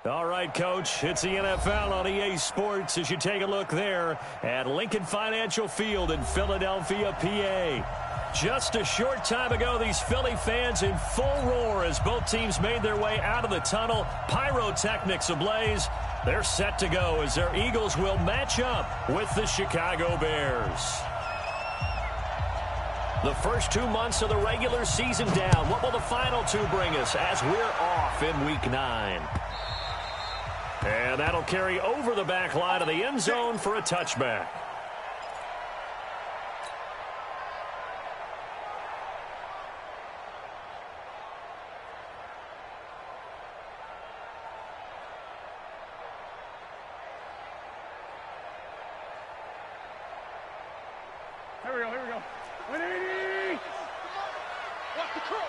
All right, Coach, it's the NFL on EA Sports as you take a look there at Lincoln Financial Field in Philadelphia, PA. Just a short time ago, these Philly fans in full roar as both teams made their way out of the tunnel. Pyrotechnics ablaze. They're set to go as their Eagles will match up with the Chicago Bears. The first 2 months of the regular season down. What will the final two bring us as we're off in Week 9? And that'll carry over the back line of the end zone for a touchback. Here we go. 180! Watch the curl.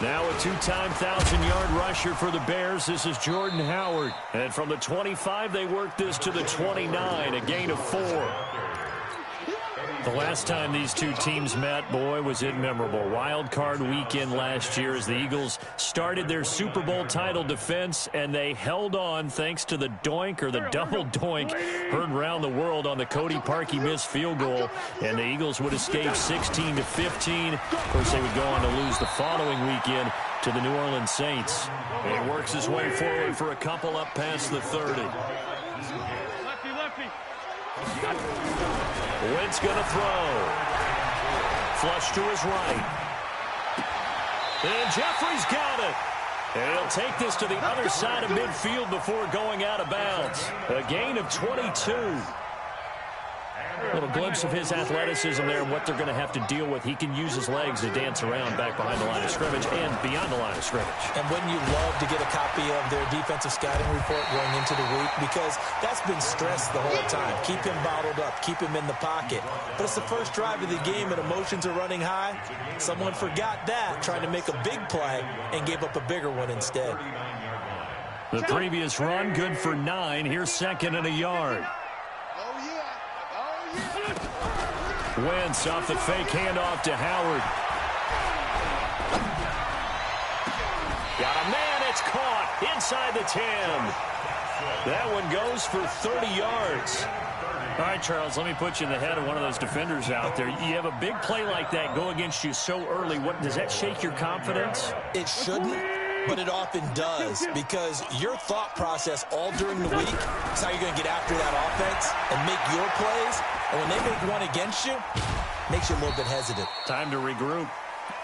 Now a two-time 1,000-yard rusher for the Bears. This is Jordan Howard. And from the 25, they worked this to the 29, a gain of 4. The last time these two teams met, boy, was it memorable. Wild card weekend last year as the Eagles started their Super Bowl title defense, and they held on thanks to the doink or the double doink heard around the world on the Cody Parkey missed field goal, and the Eagles would escape 16-15. Of course, they would go on to lose the following weekend to the New Orleans Saints. And he works his way forward for a couple up past the 30. Lefty. Wentz going to throw. Flush to his right. And Jeffrey's got it. And he'll take this to the other side of midfield before going out of bounds. A gain of 22. A little glimpse of his athleticism there and what they're going to have to deal with. He can use his legs to dance around back behind the line of scrimmage and beyond the line of scrimmage. And wouldn't you love to get a copy of their defensive scouting report going into the week? Because that's been stressed the whole time. Keep him bottled up. Keep him in the pocket. But it's the first drive of the game and emotions are running high. Someone forgot that, trying to make a big play and gave up a bigger one instead. The previous run, good for 9. Here's second and a yard. Wentz off the fake handoff to Howard. Got a man, it's caught inside the 10. That one goes for 30 yards. All right, Charles, let me put you in the head of one of those defenders out there. You have a big play like that go against you so early. What does that shake your confidence? It shouldn't, but it often does, because your thought process all during the week is how you're going to get after that offense and make your plays. And when they make one against you, makes you a little bit hesitant. Time to regroup.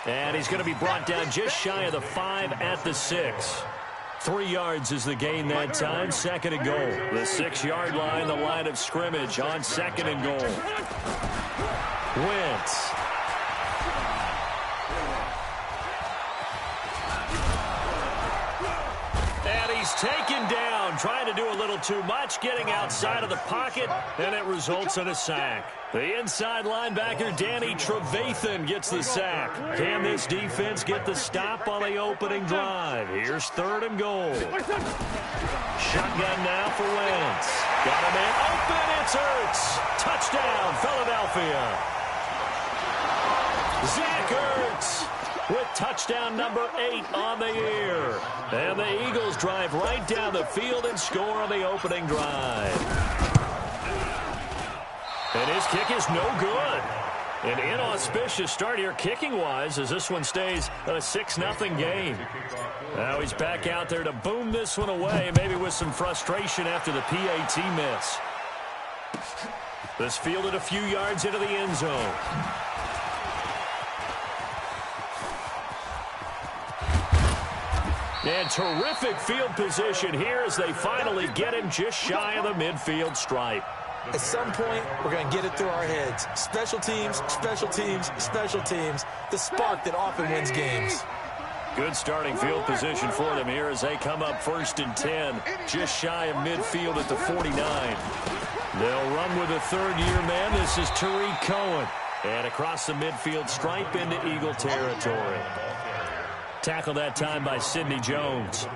And he's going to be brought down just shy of the 5 at the 6. 3 yards is the gain that time. Second and goal. The 6-yard line, the line of scrimmage on second and goal. Wentz. And he's taken down, trying to do a little too much, getting outside of the pocket, and it results in a sack. The inside linebacker, Danny Trevathan, gets the sack. Can this defense get the stop on the opening drive? Here's third and goal. Shotgun now for Wentz. Got a man open, it's Ertz. Touchdown, Philadelphia. Zach Ertz with touchdown number 8 on the year. And the Eagles drive right down the field and score on the opening drive. And his kick is no good. An inauspicious start here kicking-wise as this one stays a 6-0 game. Now he's back out there to boom this one away, maybe with some frustration after the PAT miss. This fielded a few yards into the end zone. And terrific field position here as they finally get him just shy of the midfield stripe. At some point, we're going to get it through our heads. Special teams, special teams, special teams. The spark that often wins games. Good starting field position for them here as they come up 1st and 10, just shy of midfield at the 49. They'll run with a third-year man. This is Tariq Cohen. And across the midfield stripe into Eagle territory. Tackled that time by Sidney Jones.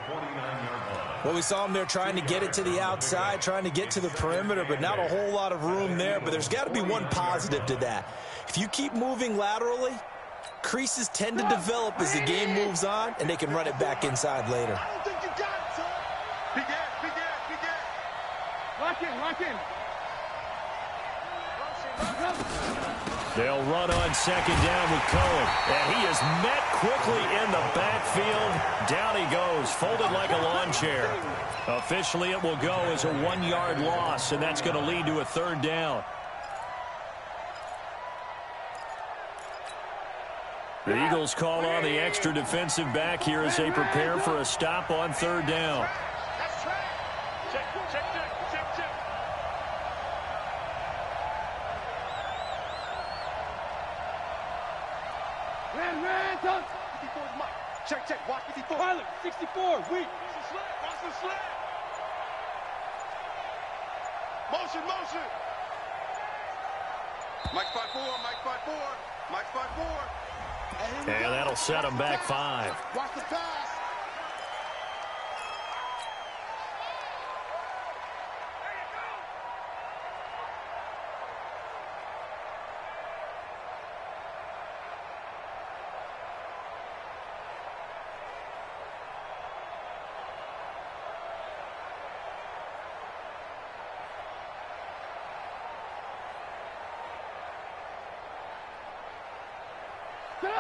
Well, we saw him there trying to get it to the outside, trying to get to the perimeter, but not a whole lot of room there. But there's got to be one positive to that. If you keep moving laterally, creases tend to develop as the game moves on, and they can run it back inside later. Lock in. They'll run on second down with Cohen. And he is met quickly in the backfield. Down he goes, folded like a lawn chair. Officially, it will go as a 1-yard loss, and that's going to lead to a third down. The Eagles call on the extra defensive back here as they prepare for a stop on third down. Check, watch 54. Pilot, 64, weak. Watch the sled. Motion. Mike spot 4. And that'll set them back 5. Watch the pass.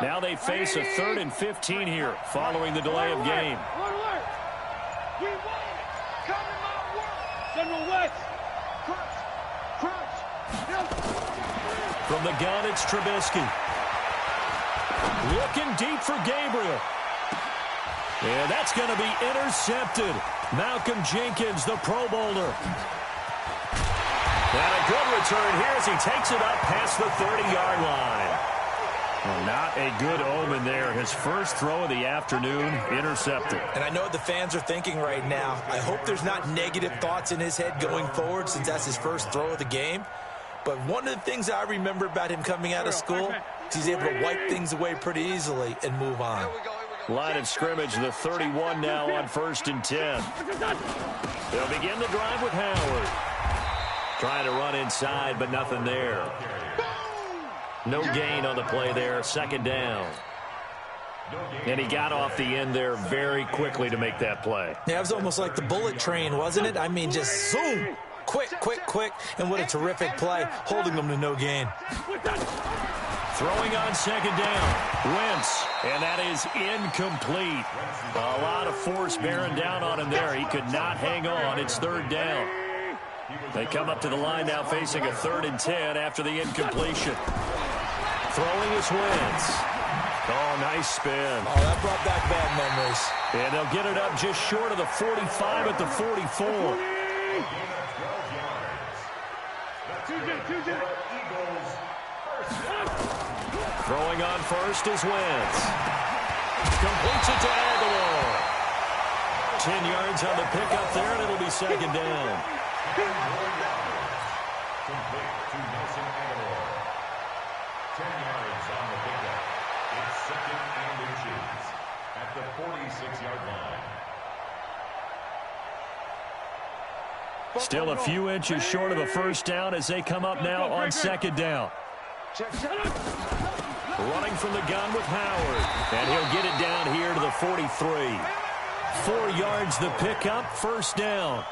Now they face a 3rd and 15 here following the delay of game. We won it. Coming my world. General West. Crunch. From the gun, it's Trubisky. Looking deep for Gabriel. And that's going to be intercepted. Malcolm Jenkins, the Pro Bowler. And a good return here as he takes it up past the 30-yard line. Well, not a good omen there. His first throw of the afternoon, intercepted. And I know what the fans are thinking right now. I hope there's not negative thoughts in his head going forward since that's his first throw of the game. But one of the things I remember about him coming out of school is he's able to wipe things away pretty easily and move on. Line of scrimmage, the 31 now on 1st and 10. They'll begin the drive with Howard. Trying to run inside, but nothing there. No gain on the play there, 2nd down. And he got off the end there very quickly to make that play. Yeah, it was almost like the bullet train, wasn't it? I mean, just zoom, quick, and what a terrific play, holding them to no gain. Throwing on 2nd down, Wentz, and that is incomplete. A lot of force bearing down on him there. He could not hang on. It's 3rd down. They come up to the line now facing a 3rd and 10 after the incompletion. Throwing is Wentz. Oh, nice spin. Oh, that brought back bad memories. And they'll get it up just short of the 45 at the 44. Throwing on first is Wentz. Completes it to Aguilar. 10 yards on the pickup there, and it'll be 2nd down. Complete to Nelson Aguilar. 10 yards on the pickup. It's 2nd and inches at the 46-yard line. Still a few inches short of a 1st down as they come up now on 2nd down. Running from the gun with Howard. And he'll get it down here to the 43. 4 yards the pickup, 1st down.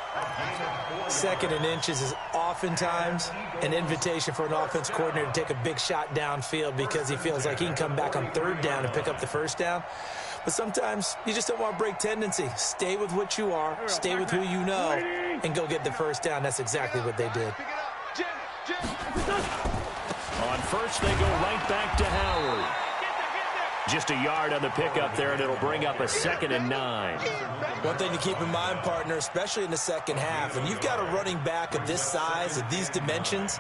2nd and inches is oftentimes an invitation for an offense coordinator to take a big shot downfield because he feels like he can come back on 3rd down and pick up the 1st down. But sometimes you just don't want to break tendency. Stay with what you are, stay with who you know, and go get the 1st down. That's exactly what they did. On first, they go right back to Howard. Just a yard on the pickup there, and it'll bring up a 2nd and 9. One thing to keep in mind, partner, especially in the second half, when you've got a running back of this size, of these dimensions,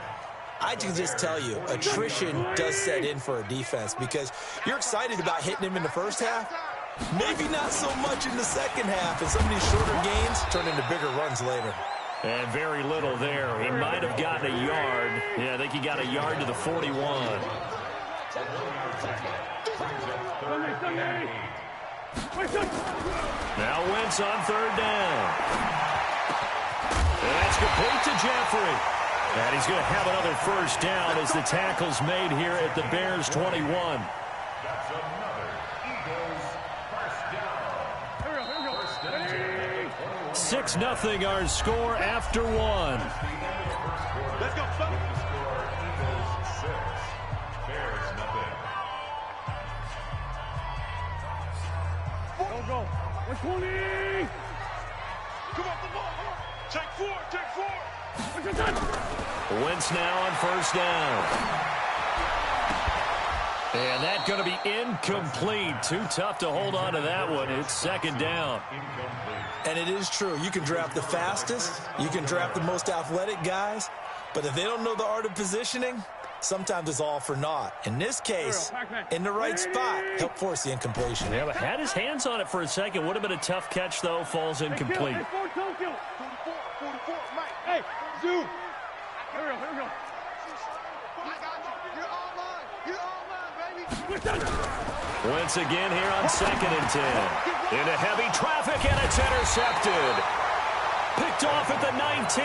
I can just tell you, attrition does set in for a defense because you're excited about hitting him in the first half, maybe not so much in the second half, and some of these shorter gains turn into bigger runs later. And very little there. He might have gotten a yard. Yeah, I think he got a yard to the 41. Now Wentz on 3rd down. And that's complete to Jeffrey. And he's going to have another 1st down as the tackle's made here at the Bears 21. That's another Eagles 1st down. 2nd 6-0 our score after one. Let's go, son. Eagles 6, Bears nothing. Go. 120. Come on. Take four. Wentz now on first down. And that's going to be incomplete. Too tough to hold on to that one. It's second down. And it is true. You can draft the fastest. You can draft the most athletic guys. But if they don't know the art of positioning, sometimes it's all for naught. In this case, in the right spot, help force the incompletion. Yeah, but had his hands on it for a second. Would have been a tough catch, though. Falls incomplete. 44, Mike. Hey, zoom. Here we go. I got you. You're online, baby. Wentz again here on 2nd and 10. Into heavy traffic, and it's intercepted. Picked off at the 19.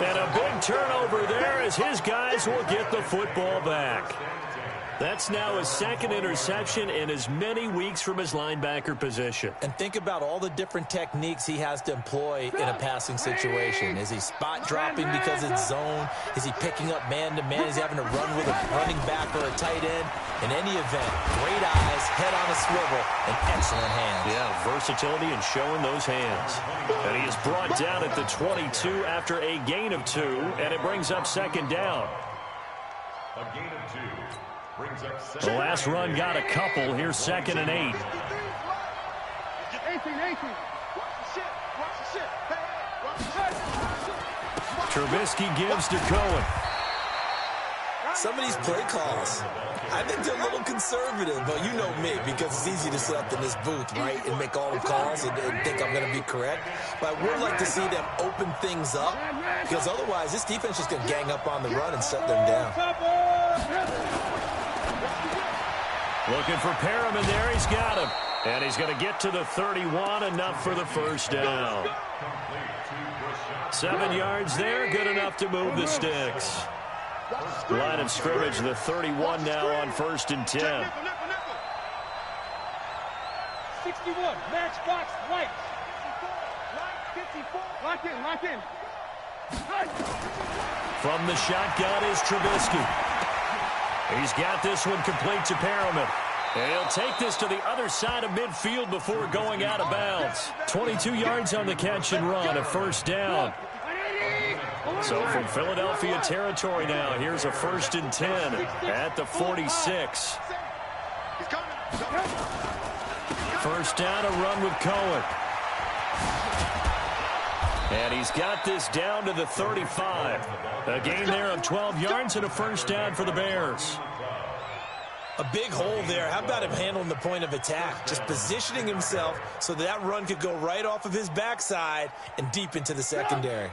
And a big turnover there as his guys will get the football back. That's now his second interception in as many weeks from his linebacker position. And think about all the different techniques he has to employ in a passing situation. Is he spot dropping because it's zone? Is he picking up man-to-man? Is he having to run with a running back or a tight end? In any event, great eyes, head on a swivel, and excellent hands. Yeah, versatility and showing those hands. And he is brought down at the 22 after a gain of 2, and it brings up second down. A gain of 2. Brings up The last run got a couple. Here's 2nd and 8. 18. Watch the shit. Hey, Trubisky gives to Cohen. Some of these play calls, I think they're a little conservative, but you know me, because it's easy to sit up in this booth, right, and make all the calls and think I'm going to be correct. But I would like to see them open things up, because otherwise this defense is going to gang up on the run and shut them down. Looking for Perriman there. He's got him. And he's going to get to the 31, enough for the first down. 7 yards there, good enough to move the sticks. Line of scrimmage, the 31 now on 1st and 10. 61, matchbox, white. 54, lock in. From the shotgun is Trubisky. He's got this one complete to Perriman. And he'll take this to the other side of midfield before going out of bounds. 22 yards on the catch and run, a first down. So from Philadelphia territory now, here's a 1st and 10 at the 46. First down, a run with Cohen. And he's got this down to the 35. A gain there of 12 yards and a first down for the Bears. A big hole there. How about him handling the point of attack? Just positioning himself so that run could go right off of his backside and deep into the secondary.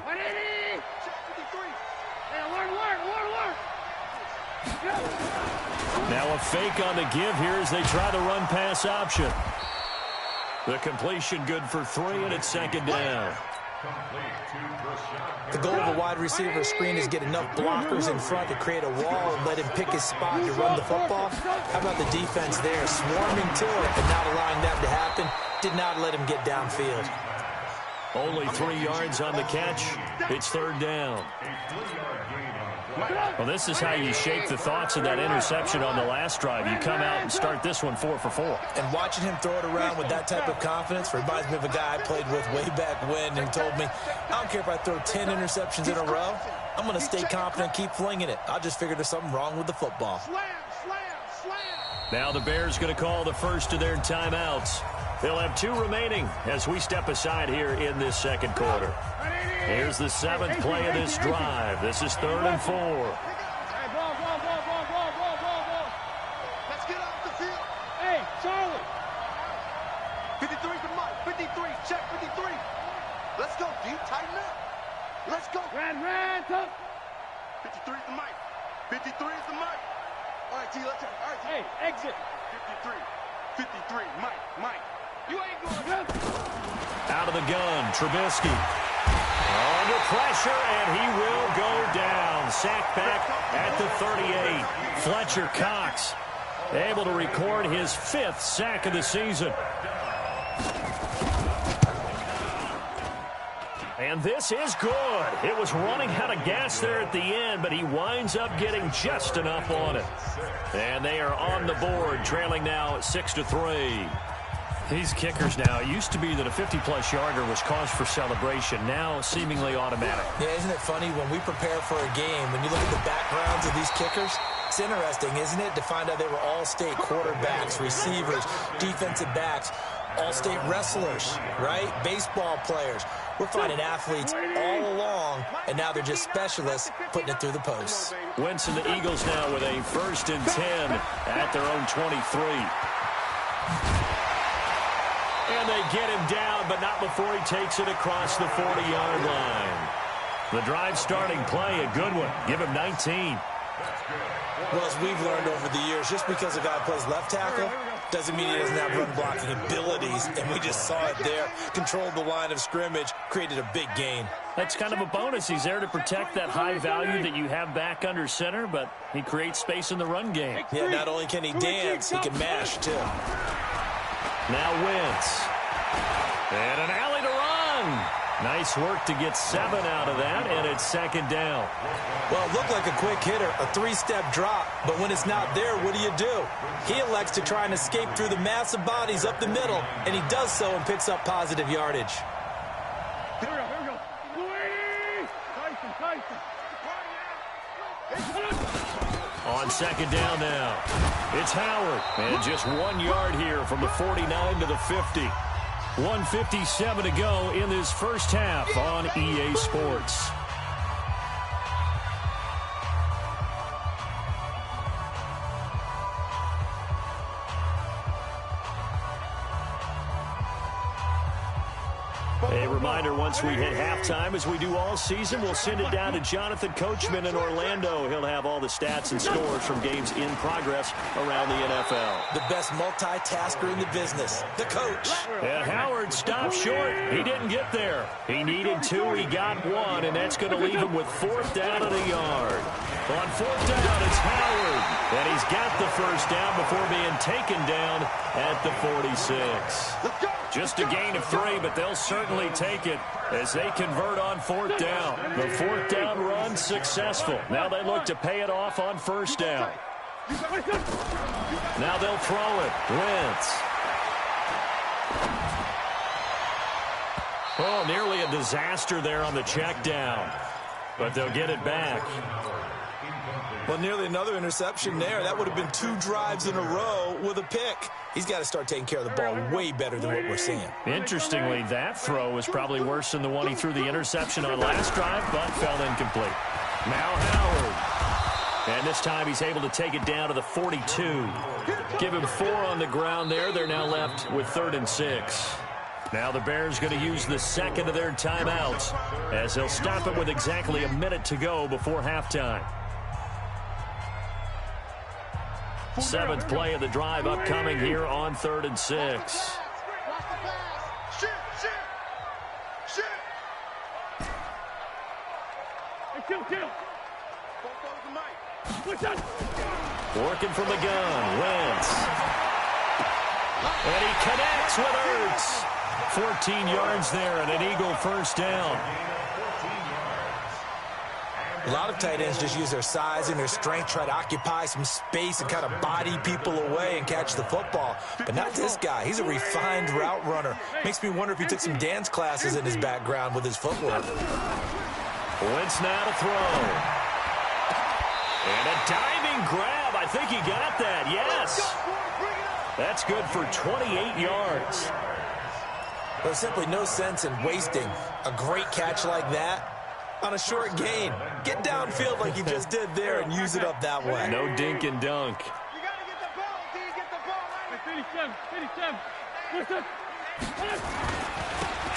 Now a fake on the give here as they try the run-pass option. The completion good for 3, and it's second down. The goal of a wide receiver screen is get enough blockers in front to create a wall and let him pick his spot to run the football. How about the defense there, swarming to it and not allowing that to happen? Did not let him get downfield. Only 3 yards on the catch. It's third down. Well, this is how you shape the thoughts of that interception on the last drive. You come out and start this one 4 for 4. And watching him throw it around with that type of confidence reminds me of a guy I played with way back when, and he told me, I don't care if I throw 10 interceptions in a row. I'm going to stay confident, keep flinging it. I just figured there's something wrong with the football. Now the Bears going to call the first of their timeouts. They'll have 2 remaining as we step aside here in this second quarter. Here's the 7th play of this drive. This is 3rd and 4. Hey, ball. Let's get off the field. Hey, Charlie. 53 to Mike. 53, check 53. Let's go, D. Tighten up. Let's go. Ran, tough. 53 is the Mike. 53 is the Mike. All right, T, let's go. All right, T. Hey, exit. 53, Mike. You ain't going to. Out of the gun, Trubisky. Under pressure, and he will go down. Sacked back at the 38. Fletcher Cox able to record his 5th sack of the season. And this is good. It was running out of gas there at the end, but he winds up getting just enough on it. And they are on the board, trailing now 6-3. These kickers now, it used to be that a 50-plus yarder was cause for celebration. Now seemingly automatic. Yeah, isn't it funny when we prepare for a game, when you look at the backgrounds of these kickers, it's interesting, isn't it, to find out they were all-state quarterbacks, receivers, defensive backs, all-state wrestlers, right? Baseball players. We're finding athletes all along, and now they're just specialists putting it through the posts. Wentz and the Eagles now with a 1st and 10 at their own 23. And they get him down, but not before he takes it across the 40-yard line. The drive starting play, a good one. Give him 19. Well, as we've learned over the years, just because a guy plays left tackle doesn't mean he doesn't have run-blocking abilities, and we just saw it there. Controlled the line of scrimmage, created a big gain. That's kind of a bonus. He's there to protect that high value that you have back under center, but he creates space in the run game. Yeah, not only can he dance, he can mash, too. Now Wentz. And an alley to run. Nice work to get 7 out of that, and it's 2nd down. Well, it looked like a quick hitter, a 3-step drop, but when it's not there, what do? He elects to try and escape through the massive bodies up the middle, and he does so and picks up positive yardage. Here we go. On 2nd down now, it's Howard, and just 1 yard here from the 49 to the 50. 1:57 to go in this first half on EA Sports. A reminder, once we hit halftime, as we do all season, we'll send it down to Jonathan Coachman in Orlando. He'll have all the stats and scores from games in progress around the NFL. The best multitasker in the business, the coach. And Howard stopped short. He didn't get there. He needed 2. He got 1, and that's going to leave him with 4th down and a yard. On 4th down, it's Howard. And he's got the 1st down before being taken down at the 46. Just a gain of 3, but they'll certainly take it as they convert on 4th down. The 4th down run successful. Now they look to pay it off on 1st down. Now they'll throw it. Wentz. Oh, nearly a disaster there on the check down. But they'll get it back. Well, nearly another interception there. That would have been 2 drives in a row with a pick. He's got to start taking care of the ball way better than what we're seeing. Interestingly, that throw was probably worse than the one he threw the interception on last drive, but fell incomplete. Now Howard. And this time he's able to take it down to the 42. Give him 4 on the ground there. They're now left with 3rd and 6. Now the Bears going to use the 2nd of their timeouts as they'll stop it with exactly a minute to go before halftime. 7th play of the drive upcoming here on 3rd and 6. Working from the gun, Wentz. And he connects with Ertz. 14 yards there and an Eagle 1st down. A lot of tight ends just use their size and their strength, try to occupy some space and kind of body people away and catch the football. But not this guy. He's a refined route runner. Makes me wonder if he took some dance classes in his background with his footwork. Wentz now to throw. And a diving grab. I think he got that. Yes. That's good for 28 yards. There's simply no sense in wasting a great catch like that on a short gain. Get downfield like you just did there and use it up that way. No dink and dunk. You got to get the ball, D. Get the ball. 57.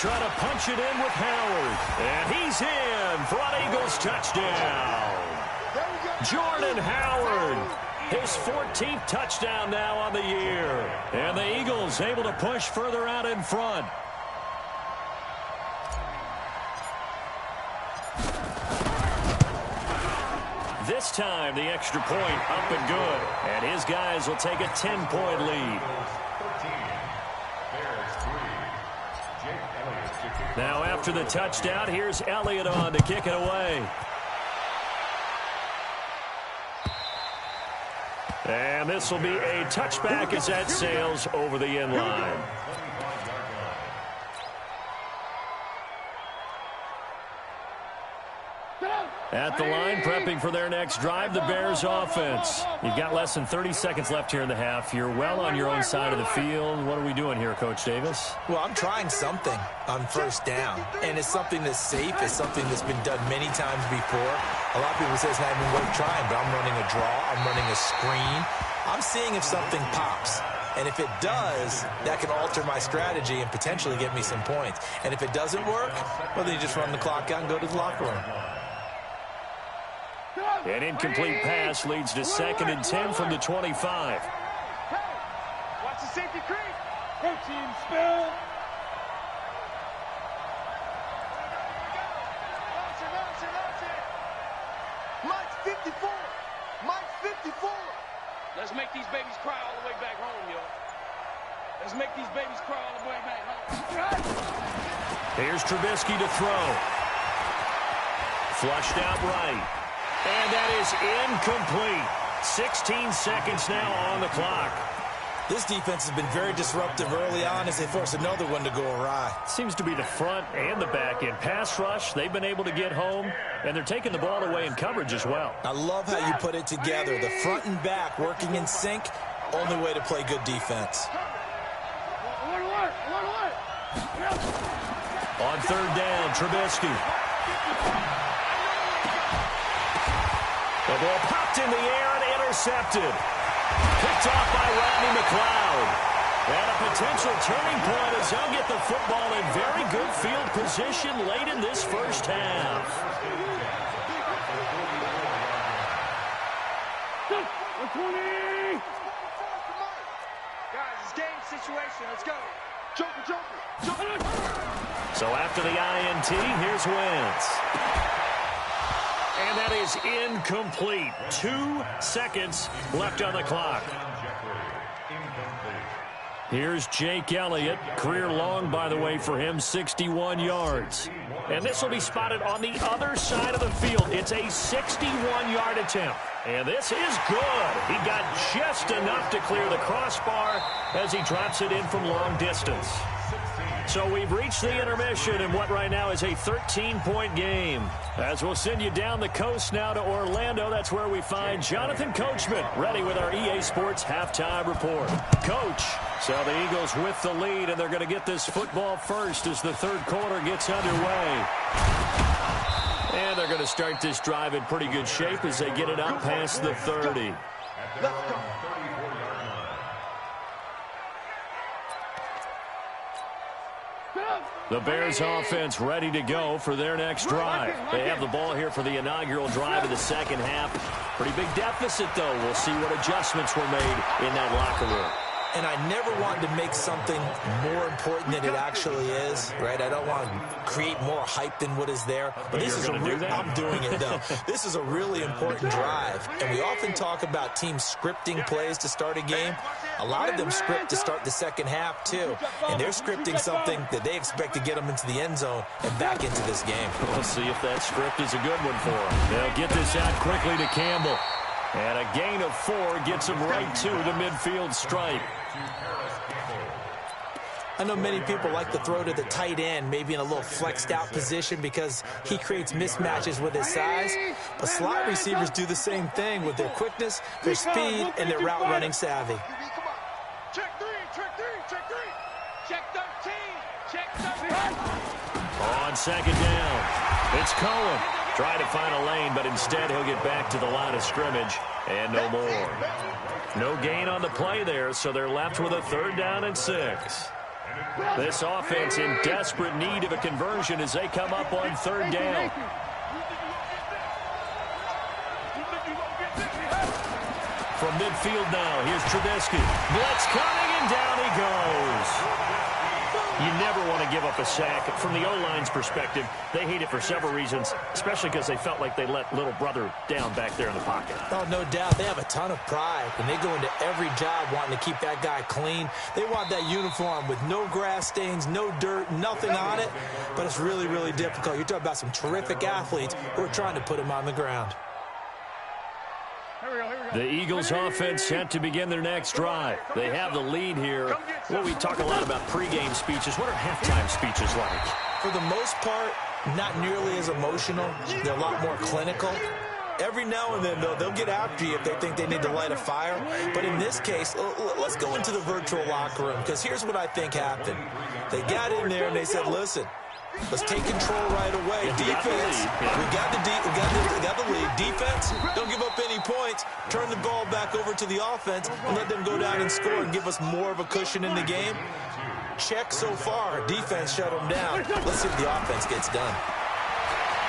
Trying to punch it in with Howard. And he's in for an Eagles touchdown. Jordan Howard. His 14th touchdown now on the year. And the Eagles able to push further out in front. This time, the extra point up and good. And his guys will take a 10-point lead. 14. Bears 3. Jake Elliott to kick Now after the touchdown, here's Elliott on to kick it away. And this will be a touchback as that sails over the end line. At the line, prepping for their next drive, the Bears offense. You've got less than 30 seconds left here in the half. You're well on your own side of the field. What are we doing here, Coach Davis? Well, I'm trying something on first down, and it's something that's safe. It's something that's been done many times before. A lot of people say it's not even worth trying, but I'm running a draw. I'm running a screen. I'm seeing if something pops. And if it does, that can alter my strategy and potentially get me some points. And if it doesn't work, well, then you just run the clock out and go to the locker room. An incomplete pass leads to 2nd and 10 from the 25. Watch the safety creep. Protein spill. Mike's 54. Mike's 54. Let's make these babies cry all the way back home, yo. Let's make these babies cry all the way back home. Here's Trubisky to throw. Flushed out right. And that is incomplete. 16 seconds now on the clock. This defense has been very disruptive early on as they force another one to go awry. Seems to be the front and the back end. Pass rush, they've been able to get home, and they're taking the ball away in coverage as well. I love how you put it together. The front and back working in sync, only way to play good defense. On 3rd down, Trubisky. The ball popped in the air and intercepted. Picked off by Rodney McLeod. And a potential turning point as they'll get the football in very good field position late in this first half. Guys, it's game situation. Let's go. Joker. So after the INT, here's Wentz. And that is incomplete. 2 seconds left on the clock. Here's Jake Elliott. Career long, by the way, for him, 61 yards. And this will be spotted on the other side of the field. It's a 61-yard attempt. And this is good. He got just enough to clear the crossbar as he drops it in from long distance. So we've reached the intermission in what right now is a 13-point game. As we'll send you down the coast now to Orlando, that's where we find Jonathan Coachman ready with our EA Sports Halftime Report. Coach, so the Eagles with the lead, and they're going to get this football first as the 3rd quarter gets underway. And they're going to start this drive in pretty good shape as they get it up past the 30. Let's go. The Bears offense ready to go for their next drive. They have the ball here for the inaugural drive of the second half. Pretty big deficit, though. We'll see what adjustments were made in that locker room. And I never wanted to make something more important than it actually is, right? I don't want to create more hype than what is there. But this is I'm doing it, though. This is a really important drive. And we often talk about teams scripting plays to start a game. A lot of them script to start the second half, too. And they're scripting something that they expect to get them into the end zone and back into this game. We'll see if that script is a good one for them. They'll get this out quickly to Campbell. And a gain of 4 gets him right to the midfield stripe. I know many people like to throw to the tight end, maybe in a little flexed out position because he creates mismatches with his size. But slot receivers do the same thing with their quickness, their speed, and their route running savvy. Check 3, check 3, check 3. Check 13. Check 13. On 2nd down, it's Cohen. Trying to find a lane, but instead he'll get back to the line of scrimmage and no more. No gain on the play there, so they're left with a 3rd down and 6. This offense in desperate need of a conversion as they come up on 3rd down. From midfield now, here's Trubisky. Blitz coming, and down he goes. You never want to give up a sack. From the O-line's perspective, they hate it for several reasons, especially because they felt like they let little brother down back there in the pocket. Oh, no doubt. They have a ton of pride, and they go into every job wanting to keep that guy clean. They want that uniform with no grass stains, no dirt, nothing on it, but it's really, really difficult. You're talking about some terrific athletes who are trying to put him on the ground. The Eagles offense set to begin their next drive. They have the lead here. Well, we talk a lot about pregame speeches. What are halftime speeches like? For the most part, not nearly as emotional. They're a lot more clinical. Every now and then, though, they'll get after you if they think they need to light a fire. But in this case, let's go into the virtual locker room, because here's what I think happened. They got in there and they said, listen, let's take control right away. Defense, we got the lead. Defense, don't give up any points. Turn the ball back over to the offense and let them go down and score and give us more of a cushion in the game. Check so far. Defense shut them down. Let's see if the offense gets done.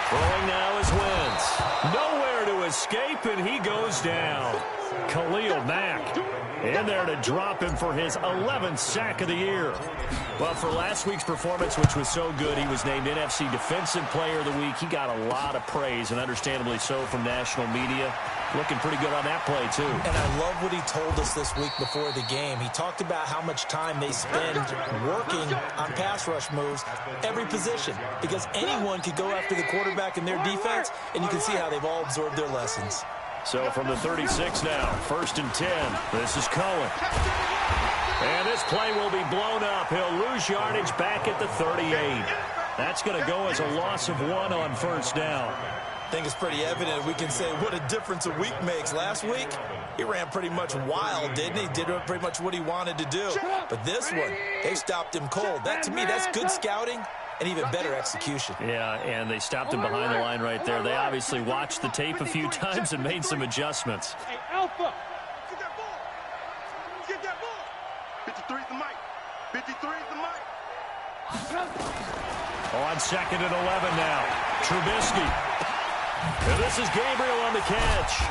Throwing now is Wentz. Nowhere to escape, and he goes down. Khalil Mack in there to drop him for his 11th sack of the year. Well, for last week's performance, which was so good, he was named NFC Defensive Player of the Week. He got a lot of praise, and understandably so, from national media. Looking pretty good on that play, too. And I love what he told us this week before the game. He talked about how much time they spend working on pass rush moves, every position, because anyone could go after the quarterback in their defense, and you can see how they've all absorbed their lessons. So from the 36 now, 1st and 10. This is Cohen. And this play will be blown up. He'll lose yardage back at the 38. That's going to go as a loss of 1 on 1st down. I think it's pretty evident. We can say what a difference a week makes. Last week, he ran pretty much wild, didn't he? Did pretty much what he wanted to do. But this one, they stopped him cold. That, to me, that's good scouting and even better execution. Yeah, and they stopped him behind the line right there. They obviously watched the tape a few times and made some adjustments. Hey, Alpha, get that ball. Get that ball. 53 is the mic. 53 is the mic. On 2nd and 11 now. Trubisky. And this is Gabriel on the catch.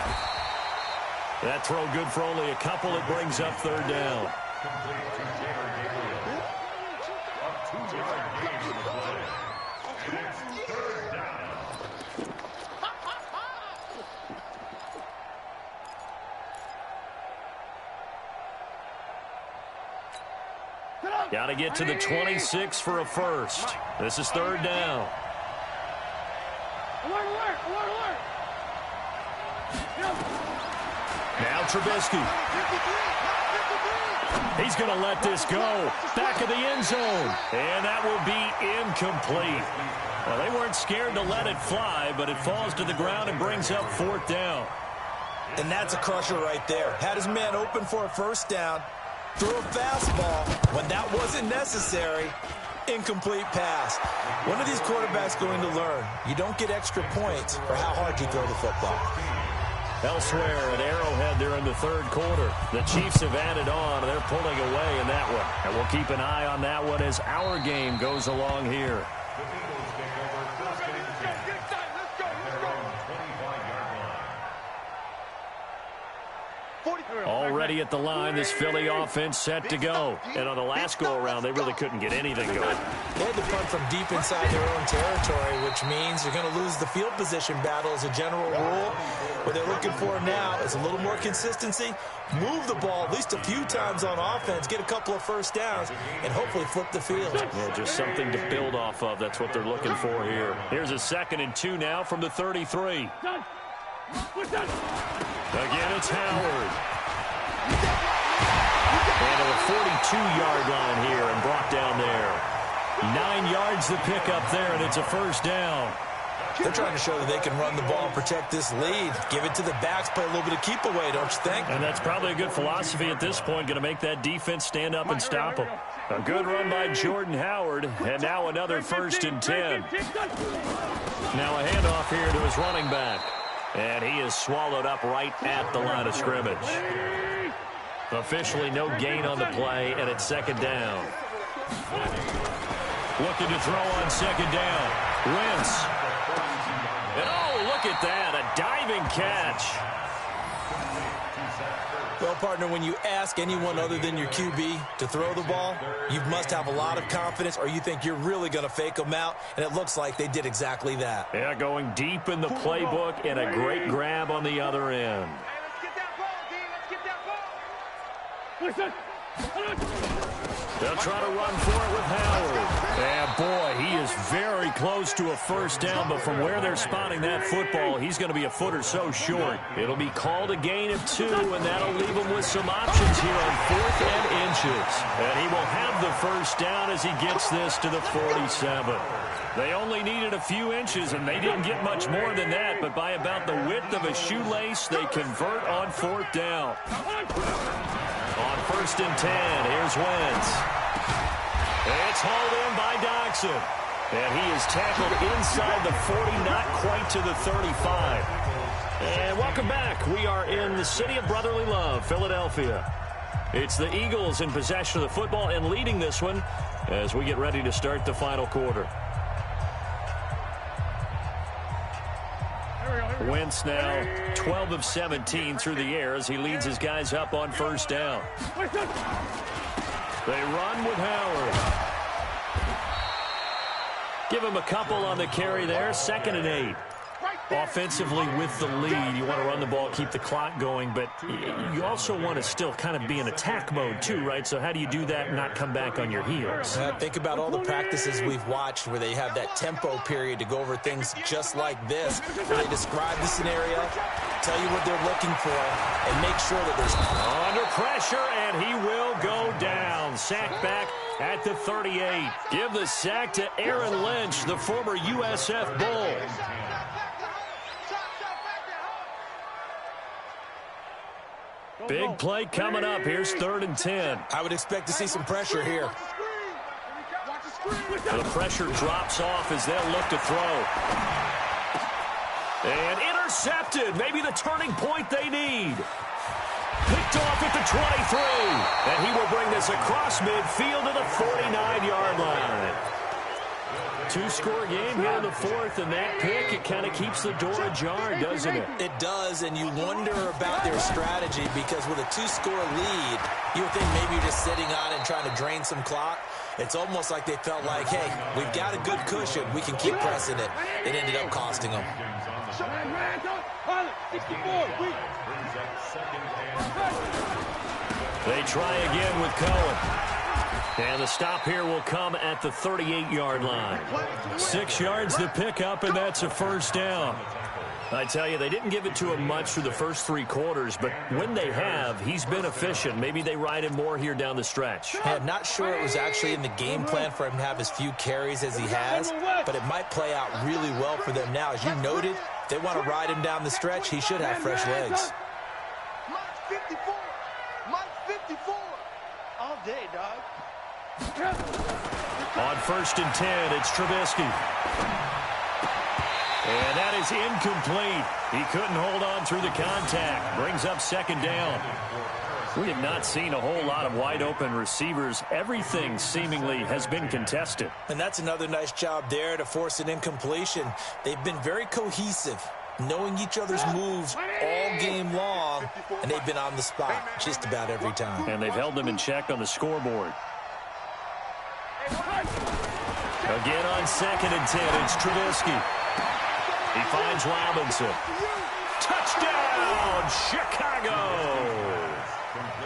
That throw good for only a couple. It brings up 3rd down. Got to get to the 26 for a first. This is 3rd down. Now Trubisky. He's going to let this go. Back of the end zone. And that will be incomplete. Well, they weren't scared to let it fly, but it falls to the ground and brings up 4th down. And that's a crusher right there. Had his man open for a 1st down. Threw a fastball when that wasn't necessary. Incomplete pass. When are these quarterbacks going to learn? You don't get extra points for how hard you throw the football. Elsewhere at Arrowhead, they're in the 3rd quarter. The Chiefs have added on, and they're pulling away in that one. And we'll keep an eye on that one as our game goes along here. Already at the line, this Philly offense set to go. And on the last go-around, they really couldn't get anything going. They had to punt from deep inside their own territory, which means you're going to lose the field position battle as a general rule. What they're looking for now is a little more consistency, move the ball at least a few times on offense, get a couple of 1st downs, and hopefully flip the field. Yeah, just something to build off of. That's what they're looking for here. Here's a 2nd and 2 now from the 33. Again, it's Howard. And to the 42-yard line here and brought down there. 9 yards the pickup there, and it's a 1st down. They're trying to show that they can run the ball and protect this lead. Give it to the backs, play a little bit of keep away, don't you think? And that's probably a good philosophy at this point, going to make that defense stand up and stop them. A good run by Jordan Howard, and now another 1st and 10. Now a handoff here to his running back. And he is swallowed up right at the line of scrimmage. Officially no gain on the play, and it's 2nd down. Looking to throw on 2nd down. Wentz. And oh, look at that, a diving catch. Well, partner, when you ask anyone other than your QB to throw the ball, you must have a lot of confidence or you think you're really going to fake them out, and it looks like they did exactly that. Yeah, going deep in the playbook and a great grab on the other end. Hey, let's get that ball, D. Let's get that ball. They'll try to run for it with Howard. And boy, he is very close to a first down, but from where they're spotting that football, he's going to be a foot or so short. It'll be called a gain of 2, and that'll leave him with some options here on 4th and inches. And he will have the first down as he gets this to the 47. They only needed a few inches, and they didn't get much more than that, but by about the width of a shoelace, they convert on 4th down. On 1st and 10, here's Wentz. It's hauled in by Doxson. And he is tackled inside the 40, not quite to the 35. And welcome back. We are in the city of brotherly love, Philadelphia. It's the Eagles in possession of the football and leading this one as we get ready to start the final quarter. Wentz now 12 of 17 through the air as he leads his guys up on 1st down. They run with Howard. Give him a couple on the carry there. 2nd and 8. Offensively with the lead, you want to run the ball, keep the clock going, but you also want to still kind of be in attack mode too, right? So how do you do that and not come back on your heels? Think about all the practices we've watched where they have that tempo period to go over things just like this, where they describe the scenario, tell you what they're looking for, and make sure that there's under pressure, and he will go down. Sack back at the 38. Give the sack to Aaron Lynch, the former USF Bull. Big play coming up. Here's 3rd and 10. I would expect to see some pressure here. The pressure drops off as they'll look to throw. And intercepted. Maybe the turning point they need. Picked off at the 23. And he will bring this across midfield to the 49-yard line. 2-score game here in the 4th, and that pick, it kind of keeps the door ajar, doesn't it? It does, and you wonder about their strategy because with a 2-score lead, you would think maybe you're just sitting on it and trying to drain some clock. It's almost like they felt like, hey, we've got a good cushion. We can keep pressing it. It ended up costing them. They try again with Cohen. And the stop here will come at the 38-yard line. 6 yards to pick up, and that's a first down. I tell you, they didn't give it to him much through the first 3 quarters, but when they have, he's been efficient. Maybe they ride him more here down the stretch. I'm not sure it was actually in the game plan for him to have as few carries as he has, but it might play out really well for them now. As you noted, if they want to ride him down the stretch, he should have fresh legs. Mike's 54. Mike's 54. All day, dog. On 1st and 10, it's Trubisky. And that is incomplete. He couldn't hold on through the contact. Brings up 2nd down. We have not seen a whole lot of wide-open receivers. Everything seemingly has been contested. And that's another nice job there to force an incompletion. They've been very cohesive, knowing each other's moves all game long, and they've been on the spot just about every time. And they've held them in check on the scoreboard. Again on 2nd and 10, it's Trubisky. He finds Robinson. Touchdown, Chicago!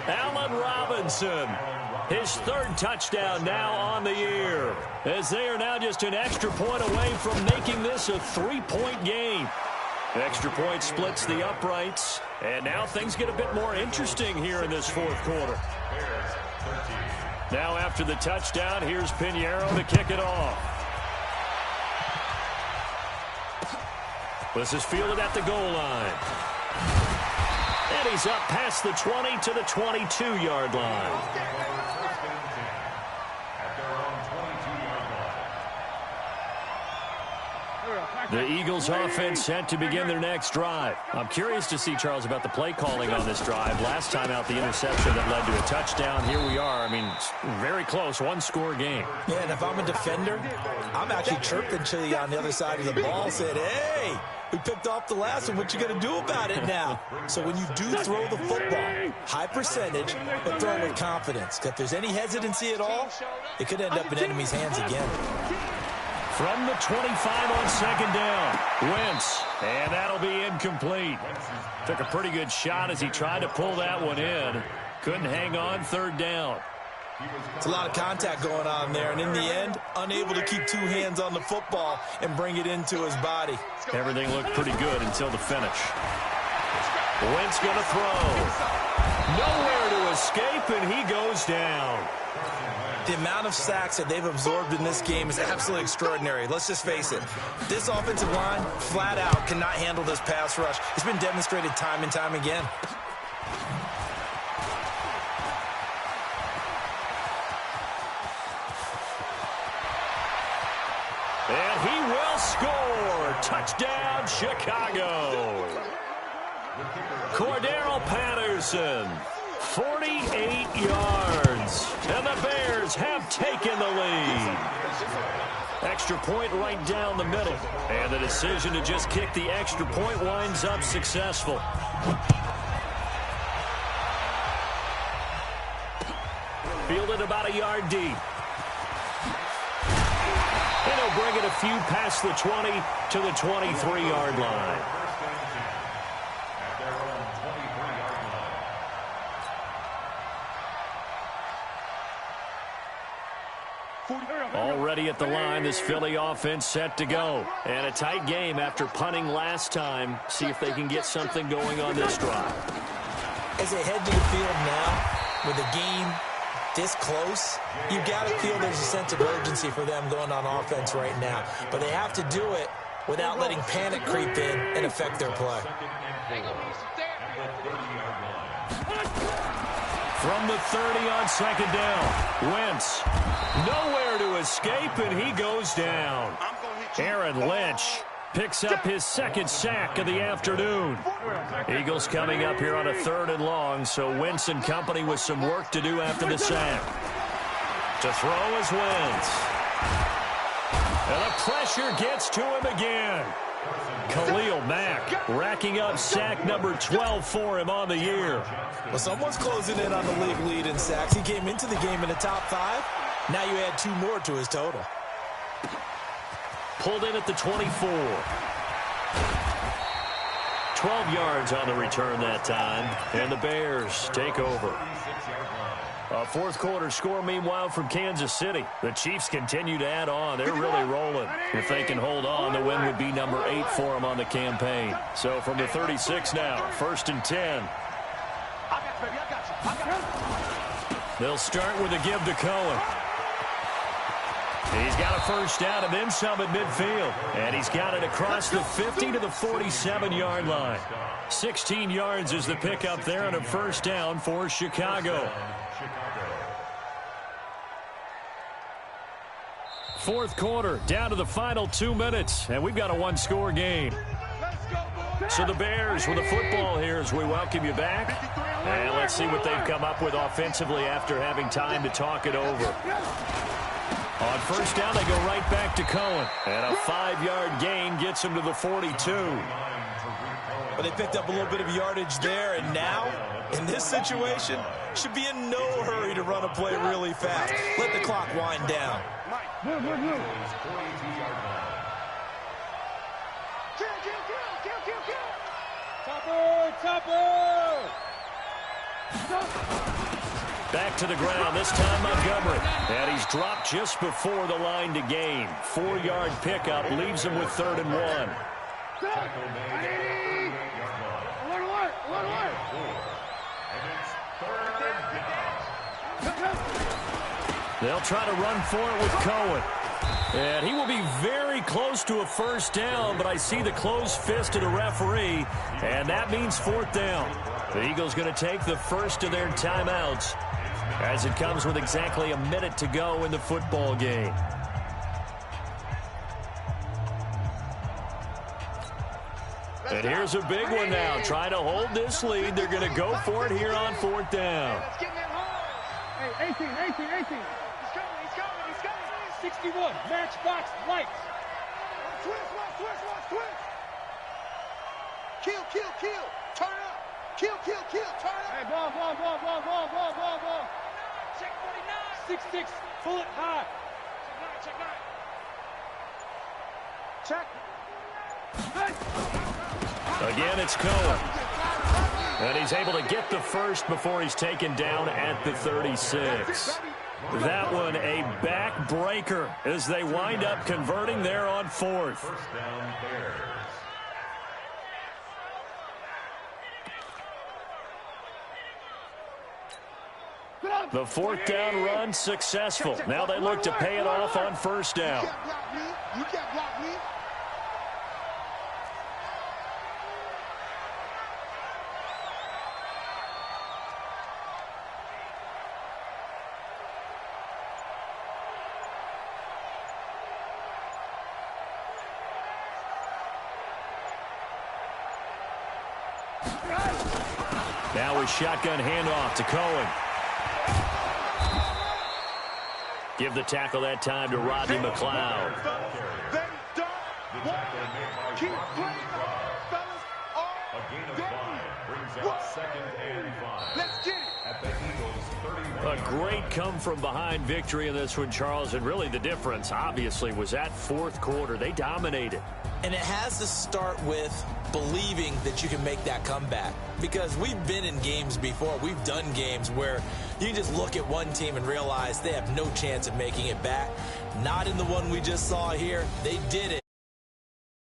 Allen Robinson, his 3rd touchdown now on the year, as they are now just an extra point away from making this a 3-point game. Extra point splits the uprights, and now things get a bit more interesting here in this 4th quarter. Now after the touchdown, here's Pinheiro to kick it off. This is fielded at the goal line. And he's up past the 20 to the 22-yard line. The Eagles offense set to begin their next drive. I'm curious to see, Charles, about the play calling on this drive. Last time out, the interception that led to a touchdown. Here we are. I mean, very close, one-score game. Yeah, and if I'm a defender, I'm actually chirping to you on the other side of the ball, saying, hey, we picked off the last one. What you going to do about it now? So when you do throw the football, high percentage, but throw it with confidence. If there's any hesitancy at all, it could end up in enemy's hands again. From the 25 on second down, Wentz, and that'll be incomplete. Took a pretty good shot as he tried to pull that one in. Couldn't hang on, third down. It's a lot of contact going on there, and in the end, unable to keep two hands on the football and bring it into his body. Everything looked pretty good until the finish. Wentz going to throw. Nowhere to escape, and he goes down. The amount of sacks that they've absorbed in this game is absolutely extraordinary. Let's just face it. This offensive line, flat out, cannot handle this pass rush. It's been demonstrated time and time again. And he will score. Touchdown, Chicago. Cordero Patterson, 48 yards. And the Bears have taken the lead. Extra point right down the middle. And the decision to just kick the extra point winds up successful. Fielded about a yard deep. And he'll bring it a few past the 20 to the 23-yard line. Already at the line, this Philly offense set to go. And a tight game after punting last time. See if they can get something going on this drive. As they head to the field now, with the game this close, you've got to feel there's a sense of urgency for them going on offense right now. But they have to do it without letting panic creep in and affect their play. From the 30 on second down, Wentz. Nowhere to escape, and he goes down. Aaron Lynch picks up his second sack of the afternoon. Eagles coming up here on a 3rd and long, so Wentz and company with some work to do after the sack. To throw is Wentz. And the pressure gets to him again. Khalil Mack racking up sack number 12 for him on the year. Well, someone's closing in on the league lead in sacks. He came into the game in the top 5. Now you add 2 more to his total. Pulled in at the 24. 12 yards on the return that time. And the Bears take over. A 4th quarter score, meanwhile, from Kansas City. The Chiefs continue to add on. They're really rolling. If they can hold on, the win would be number 8 for them on the campaign. So from the 36 now, 1st and 10. They'll start with a give to Cohen. He's got a first down and then some at midfield. And he's got it across the 50 to the 47-yard line. 16 yards is the pickup there and a first down for Chicago. 4th quarter, down to the final 2 minutes, and we've got a 1-score game. So the Bears with the football here as we welcome you back. And let's see what they've come up with offensively after having time to talk it over. On first down, they go right back to Cohen. And a 5-yard gain gets him to the 42. But they picked up a little bit of yardage there, and now, in this situation, should be in no hurry to run a play really fast. Let the clock wind down. Back to the ground, this time Montgomery. And he's dropped just before the line to gain. 4-yard pickup leaves him with 3rd and 1. They'll try to run for it with Cohen. And he will be very close to a first down, but I see the closed fist of the referee, and that means 4th down. The Eagles going to take the first of their timeouts as it comes with exactly a minute to go in the football game. And here's a big one now. Trying to hold this lead. They're going to go for it here on 4th down. Hey, 18. He's coming. 61. Matchbox lights. Twist. Kill. Turn up. Kill. Turn up. Hey, ball. Check 49. 6-6. Pull it high. Check. Again, it's Cohen. And he's able to get the first before he's taken down at the 36. That one a backbreaker as they wind up converting there on 4th. First down, Bears. The 4th down run successful. Now they look to pay it off on 1st down. You can't block me. Now a shotgun handoff to Cohen. Give the tackle that time to Rodney McLeod. They don't want to keep playing fellas all A gain of day. 5 brings up 2nd and 5. Let's get it. At the Eagles' 31. A great come-from-behind victory in this one, Charles, and really the difference, obviously, was that 4th quarter. They dominated. And it has to start with believing that you can make that comeback. Because we've been in games before. We've done games where you just look at one team and realize they have no chance of making it back. Not in the one we just saw here. They did it.